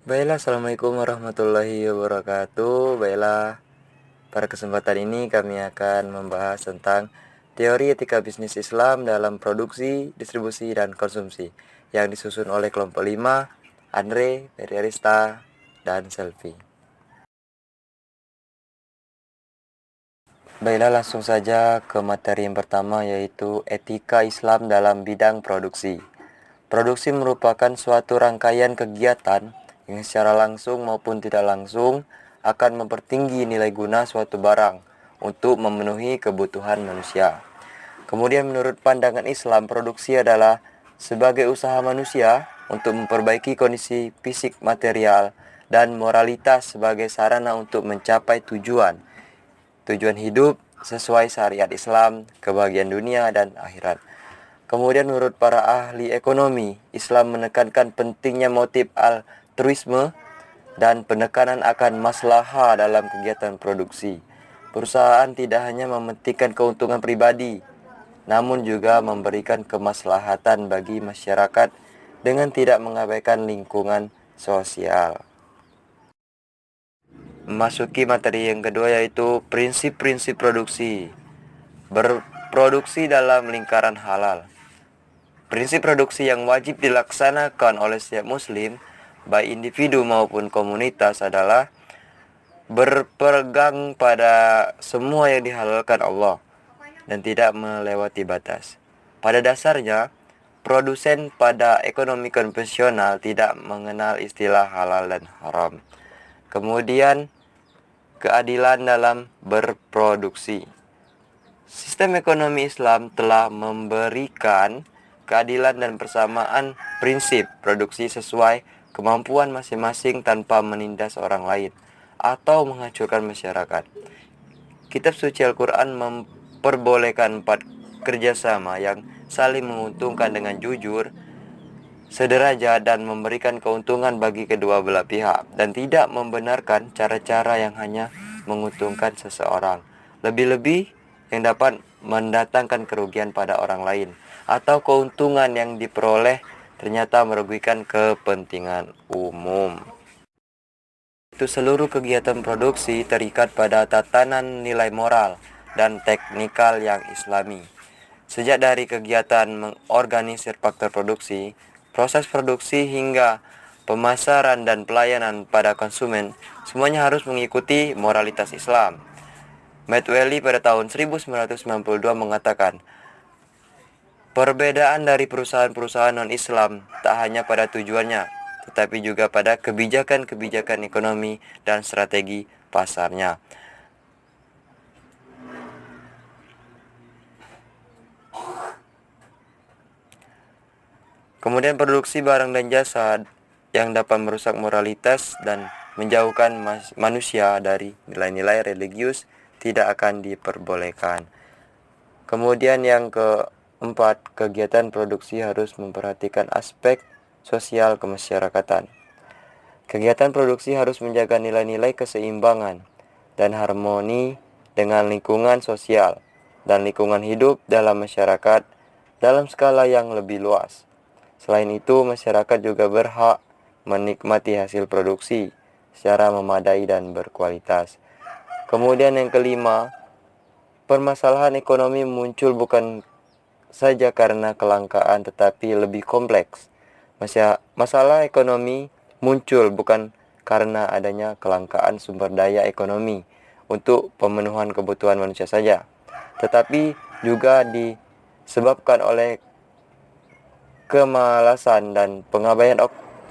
Baiklah, Assalamualaikum warahmatullahi wabarakatuh. Baiklah, pada kesempatan ini kami akan membahas tentang teori etika bisnis Islam dalam produksi, distribusi, dan konsumsi yang disusun oleh kelompok 5, Andre, Ferry Arista, dan Selvi. Baiklah, langsung saja ke materi yang pertama, yaitu etika Islam dalam bidang produksi. Produksi merupakan suatu rangkaian kegiatan yang secara langsung maupun tidak langsung akan mempertinggi nilai guna suatu barang untuk memenuhi kebutuhan manusia. Kemudian menurut pandangan Islam, produksi adalah sebagai usaha manusia untuk memperbaiki kondisi fisik material dan moralitas sebagai sarana untuk mencapai tujuan hidup sesuai syariat Islam, kebahagiaan dunia dan akhirat. Kemudian menurut para ahli ekonomi, Islam menekankan pentingnya motif altruisme dan penekanan akan maslahah dalam kegiatan produksi. Perusahaan tidak hanya mementingkan keuntungan pribadi, namun juga memberikan kemaslahatan bagi masyarakat dengan tidak mengabaikan lingkungan sosial. Memasuki materi yang kedua, yaitu prinsip-prinsip produksi. Berproduksi dalam lingkaran halal. Prinsip produksi yang wajib dilaksanakan oleh setiap muslim, baik individu maupun komunitas, adalah berpegang pada semua yang dihalalkan Allah dan tidak melewati batas. Pada dasarnya, produsen pada ekonomi konvensional tidak mengenal istilah halal dan haram. Kemudian, keadilan dalam berproduksi. Sistem ekonomi Islam telah memberikan keadilan dan persamaan prinsip produksi sesuai kemampuan masing-masing tanpa menindas orang lain atau menghancurkan masyarakat. Kitab suci Al-Quran memperbolehkan 4 kerjasama yang saling menguntungkan dengan jujur, sederajat, dan memberikan keuntungan bagi kedua belah pihak, dan tidak membenarkan cara-cara yang hanya menguntungkan seseorang, lebih-lebih yang dapat mendatangkan kerugian pada orang lain, atau keuntungan yang diperoleh ternyata merugikan kepentingan umum. Itu seluruh kegiatan produksi terikat pada tatanan nilai moral dan teknikal yang islami. Sejak dari kegiatan mengorganisir faktor produksi, proses produksi hingga pemasaran dan pelayanan pada konsumen, semuanya harus mengikuti moralitas Islam. Matt Welly pada tahun 1992 mengatakan, perbedaan dari perusahaan-perusahaan non-Islam tak hanya pada tujuannya, tetapi juga pada kebijakan-kebijakan ekonomi dan strategi pasarnya. Kemudian produksi barang dan jasa yang dapat merusak moralitas dan menjauhkan manusia dari nilai-nilai religius tidak akan diperbolehkan. Kemudian yang keempat, kegiatan produksi harus memperhatikan aspek sosial kemasyarakatan. Kegiatan produksi harus menjaga nilai-nilai keseimbangan dan harmoni dengan lingkungan sosial dan lingkungan hidup dalam masyarakat dalam skala yang lebih luas. Selain itu, masyarakat juga berhak menikmati hasil produksi secara memadai dan berkualitas. Kemudian yang kelima, permasalahan ekonomi muncul bukan saja karena kelangkaan tetapi lebih kompleks. Masalah ekonomi muncul bukan karena adanya kelangkaan sumber daya ekonomi untuk pemenuhan kebutuhan manusia saja, tetapi juga disebabkan oleh kemalasan dan pengabaian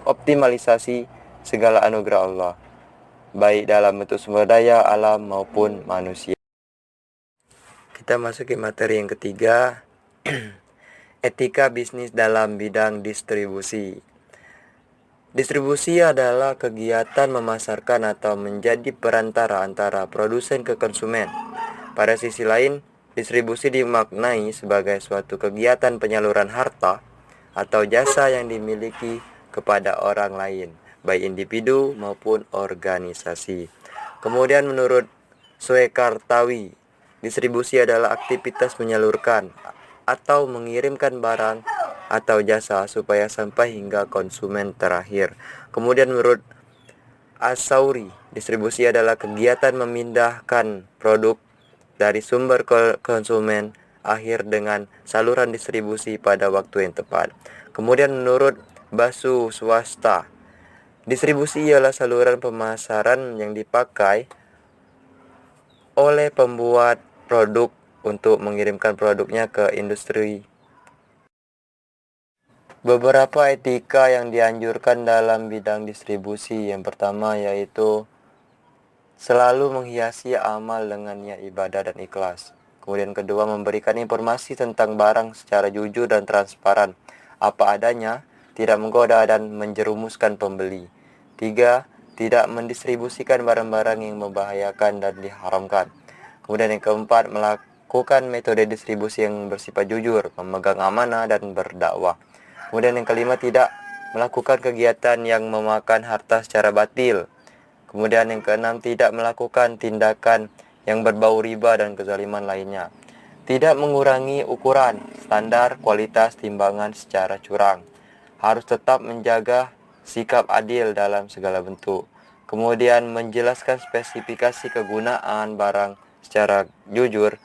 optimalisasi segala anugerah Allah, baik dalam bentuk sumber daya alam maupun manusia. Kita masuki materi yang ketiga, etika bisnis dalam bidang distribusi. Distribusi adalah kegiatan memasarkan atau menjadi perantara antara produsen ke konsumen. Pada sisi lain, distribusi dimaknai sebagai suatu kegiatan penyaluran harta atau jasa yang dimiliki kepada orang lain, baik individu maupun organisasi. Kemudian menurut Soekartawi, distribusi adalah aktivitas menyalurkan atau mengirimkan barang atau jasa supaya sampai hingga konsumen terakhir. Kemudian menurut As-Sauri. Distribusi adalah kegiatan memindahkan produk dari sumber konsumen akhir dengan saluran distribusi pada waktu yang tepat. Kemudian menurut Basu Swasta, distribusi ialah saluran pemasaran yang dipakai oleh pembuat produk untuk mengirimkan produknya ke industri. Beberapa etika yang dianjurkan dalam bidang distribusi. Yang pertama yaitu selalu menghiasi amal dengan niat ibadah dan ikhlas. Kemudian kedua, memberikan informasi tentang barang secara jujur dan transparan, apa adanya, tidak menggoda dan menjerumuskan pembeli. Tiga, tidak mendistribusikan barang-barang yang membahayakan dan diharamkan. Kemudian yang keempat, melakukan metode distribusi yang bersifat jujur, memegang amanah dan berdakwah. Kemudian yang kelima, tidak melakukan kegiatan yang memakan harta secara batil. Kemudian yang keenam, tidak melakukan tindakan yang berbau riba dan kezaliman lainnya. Tidak mengurangi ukuran, standar, kualitas, timbangan secara curang. Harus tetap menjaga sikap adil dalam segala bentuk. Kemudian menjelaskan spesifikasi kegunaan barang secara jujur,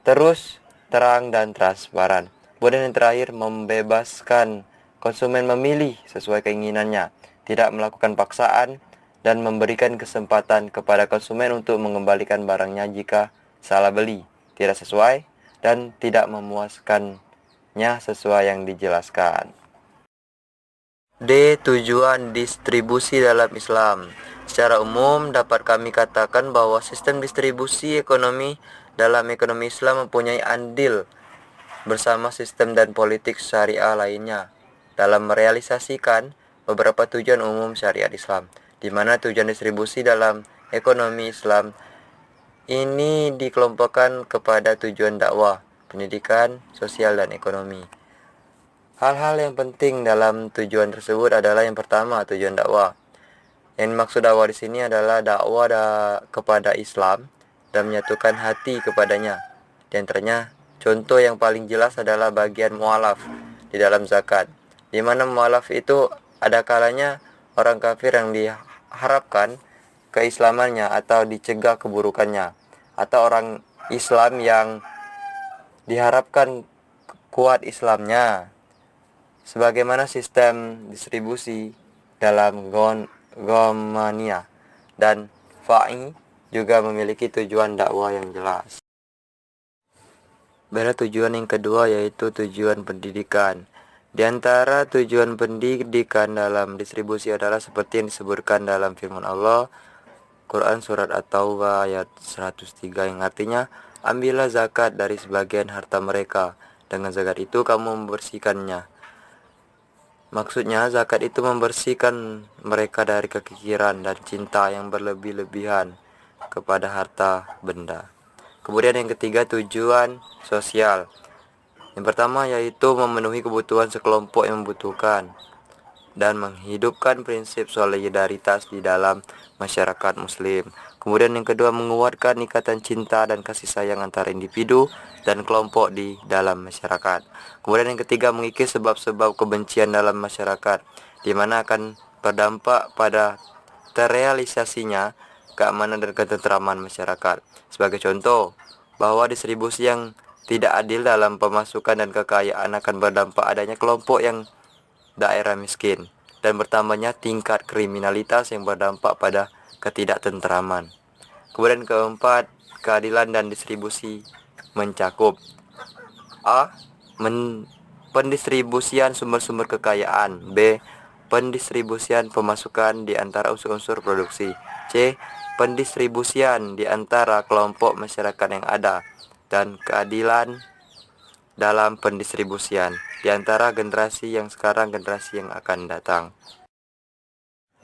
terus, terang, dan transparan. Kemudian yang terakhir, membebaskan konsumen memilih sesuai keinginannya, tidak melakukan paksaan, dan memberikan kesempatan kepada konsumen untuk mengembalikan barangnya jika salah beli, tidak sesuai, dan tidak memuaskannya sesuai yang dijelaskan. D. Tujuan distribusi dalam Islam. Secara umum dapat kami katakan bahwa sistem distribusi ekonomi dalam ekonomi Islam mempunyai andil bersama sistem dan politik syariah lainnya dalam merealisasikan beberapa tujuan umum syariat Islam, di mana tujuan distribusi dalam ekonomi Islam ini dikelompokkan kepada tujuan dakwah, pendidikan, sosial, dan ekonomi. Hal-hal yang penting dalam tujuan tersebut adalah yang pertama, tujuan dakwah. Yang dimaksud dakwah di sini adalah dakwah kepada Islam dan menyatukan hati kepadanya. Di antaranya, contoh yang paling jelas adalah bagian mualaf di dalam zakat, di mana mualaf itu ada kalanya orang kafir yang diharapkan keislamannya atau dicegah keburukannya, atau orang Islam yang diharapkan kuat Islamnya. Sebagaimana sistem distribusi dalam Gomania dan Fa'i juga memiliki tujuan dakwah yang jelas. Beda tujuan yang kedua yaitu tujuan pendidikan. Di antara tujuan pendidikan dalam distribusi adalah seperti yang disebutkan dalam firman Allah, Quran Surat At-Taubah ayat 103 yang artinya, ambillah zakat dari sebagian harta mereka, dengan zakat itu kamu membersihkannya. Maksudnya zakat itu membersihkan mereka dari kekikiran dan cinta yang berlebih-lebihan kepada harta benda. Kemudian yang ketiga, tujuan sosial. Yang pertama yaitu memenuhi kebutuhan sekelompok yang membutuhkan dan menghidupkan prinsip solidaritas di dalam masyarakat muslim. Kemudian yang kedua, menguatkan ikatan cinta dan kasih sayang antara individu dan kelompok di dalam masyarakat. Kemudian yang ketiga, mengikis sebab-sebab kebencian dalam masyarakat, di mana akan berdampak pada terrealisasinya keamanan dan ketentraman masyarakat. Sebagai contoh, bahwa distribusi yang tidak adil dalam pemasukan dan kekayaan akan berdampak adanya kelompok yang daerah miskin dan bertambahnya tingkat kriminalitas yang berdampak pada ketidaktentraman. Kemudian keempat, keadilan dan distribusi mencakup A. Pendistribusian sumber-sumber kekayaan. B. Pendistribusian pemasukan di antara unsur-unsur produksi. C. Pendistribusian di antara kelompok masyarakat yang ada. Dan keadilan dalam pendistribusian di antara generasi yang sekarang generasi yang akan datang.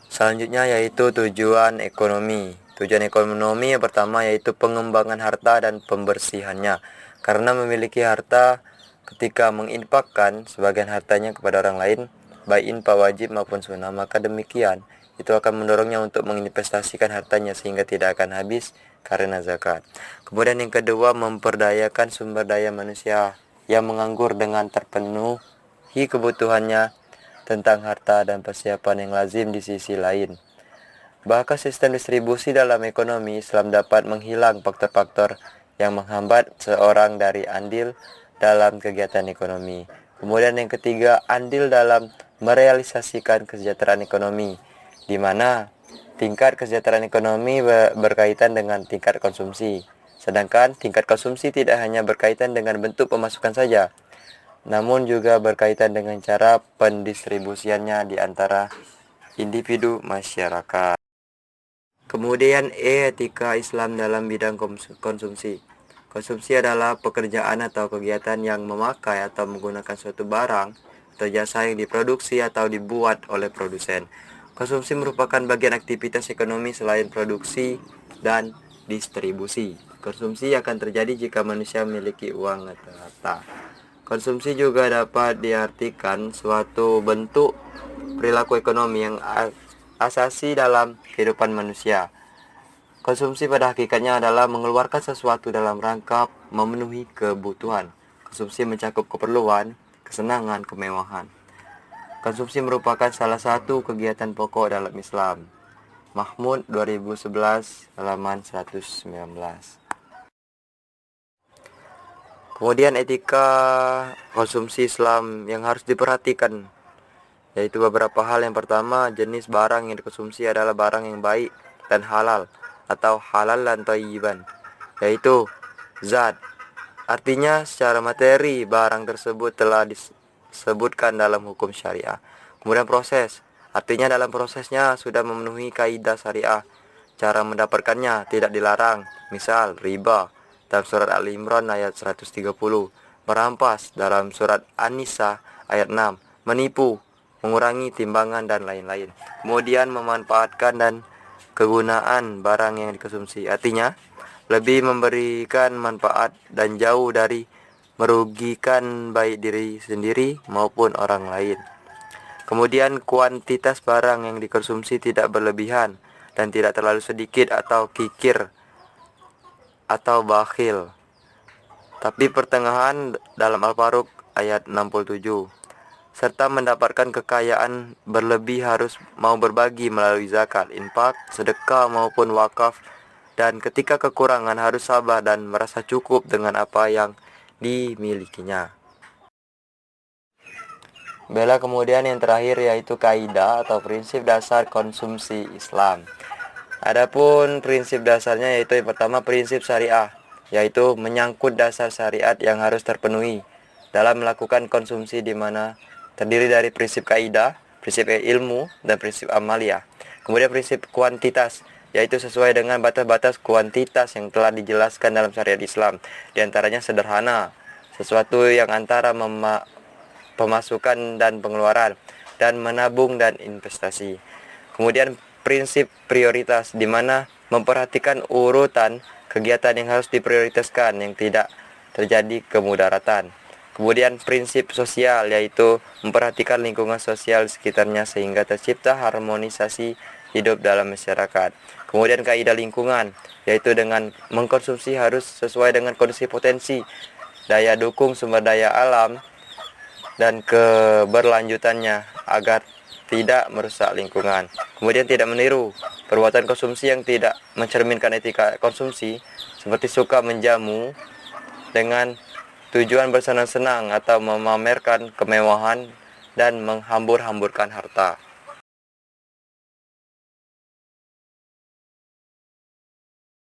Selanjutnya yaitu tujuan ekonomi. Tujuan ekonomi yang pertama yaitu pengembangan harta dan pembersihannya. Karena memiliki harta, ketika menginfakkan sebagian hartanya kepada orang lain, baik infak wajib maupun sunnah, maka demikian itu akan mendorongnya untuk menginvestasikan hartanya sehingga tidak akan habis karena zakat. Kemudian yang kedua, memperdayakan sumber daya manusia yang menganggur dengan terpenuhi kebutuhannya tentang harta dan persiapan yang lazim di sisi lain. Bahkan sistem distribusi dalam ekonomi Islam dapat menghilang faktor-faktor yang menghambat seorang dari andil dalam kegiatan ekonomi. Kemudian yang ketiga, andil dalam merealisasikan kesejahteraan ekonomi, di mana tingkat kesejahteraan ekonomi berkaitan dengan tingkat konsumsi. Sedangkan tingkat konsumsi tidak hanya berkaitan dengan bentuk pemasukan saja, namun juga berkaitan dengan cara pendistribusiannya di antara individu masyarakat. Kemudian etika Islam dalam bidang konsumsi. Konsumsi adalah pekerjaan atau kegiatan yang memakai atau menggunakan suatu barang atau jasa yang diproduksi atau dibuat oleh produsen. Konsumsi merupakan bagian aktivitas ekonomi selain produksi dan distribusi. Konsumsi akan terjadi jika manusia memiliki uang atau harta. Konsumsi juga dapat diartikan suatu bentuk perilaku ekonomi yang asasi dalam kehidupan manusia. Konsumsi pada hakikatnya adalah mengeluarkan sesuatu dalam rangka memenuhi kebutuhan. Konsumsi mencakup keperluan, kesenangan, kemewahan. Konsumsi merupakan salah satu kegiatan pokok dalam Islam. Mahmud 2011 halaman 119. Kemudian etika konsumsi Islam yang harus diperhatikan, yaitu beberapa hal. Yang pertama, jenis barang yang dikonsumsi adalah barang yang baik dan halal atau halal dan thayyiban, yaitu zat. Artinya secara materi barang tersebut telah disebutkan dalam hukum syariah. Kemudian proses, artinya dalam prosesnya sudah memenuhi kaidah syariah. Cara mendapatkannya tidak dilarang, misal riba dalam surat Al-Imran ayat 130, merampas dalam surat An-Nisa ayat 6, menipu, mengurangi timbangan dan lain-lain. Kemudian memanfaatkan dan kegunaan barang yang dikonsumsi, artinya lebih memberikan manfaat dan jauh dari merugikan baik diri sendiri maupun orang lain. Kemudian kuantitas barang yang dikonsumsi tidak berlebihan dan tidak terlalu sedikit atau kikir atau bakhil, tapi pertengahan dalam Al-Faruq ayat 67. Serta mendapatkan kekayaan berlebih harus mau berbagi melalui zakat, infak, sedekah maupun wakaf, dan ketika kekurangan harus sabar dan merasa cukup dengan apa yang dimilikinya. Bela kemudian yang terakhir yaitu kaidah atau prinsip dasar konsumsi Islam. Adapun prinsip dasarnya yaitu yang pertama prinsip syariah, yaitu menyangkut dasar syariat yang harus terpenuhi dalam melakukan konsumsi, di mana terdiri dari prinsip kaidah, prinsip ilmu, dan prinsip amaliyah. Kemudian prinsip kuantitas, yaitu sesuai dengan batas-batas kuantitas yang telah dijelaskan dalam syariat Islam. Di antaranya sederhana, sesuatu yang antara pemasukan dan pengeluaran, dan menabung dan investasi. Kemudian prinsip prioritas, di mana memperhatikan urutan kegiatan yang harus diprioritaskan yang tidak terjadi kemudaratan. Kemudian prinsip sosial, yaitu memperhatikan lingkungan sosial sekitarnya sehingga tercipta harmonisasi hidup dalam masyarakat. Kemudian kaidah lingkungan, yaitu dengan mengkonsumsi harus sesuai dengan kondisi potensi, daya dukung sumber daya alam, dan keberlanjutannya agar tidak merusak lingkungan. Kemudian tidak meniru perbuatan konsumsi yang tidak mencerminkan etika konsumsi, seperti suka menjamu dengan tujuan bersenang-senang atau memamerkan kemewahan dan menghambur-hamburkan harta.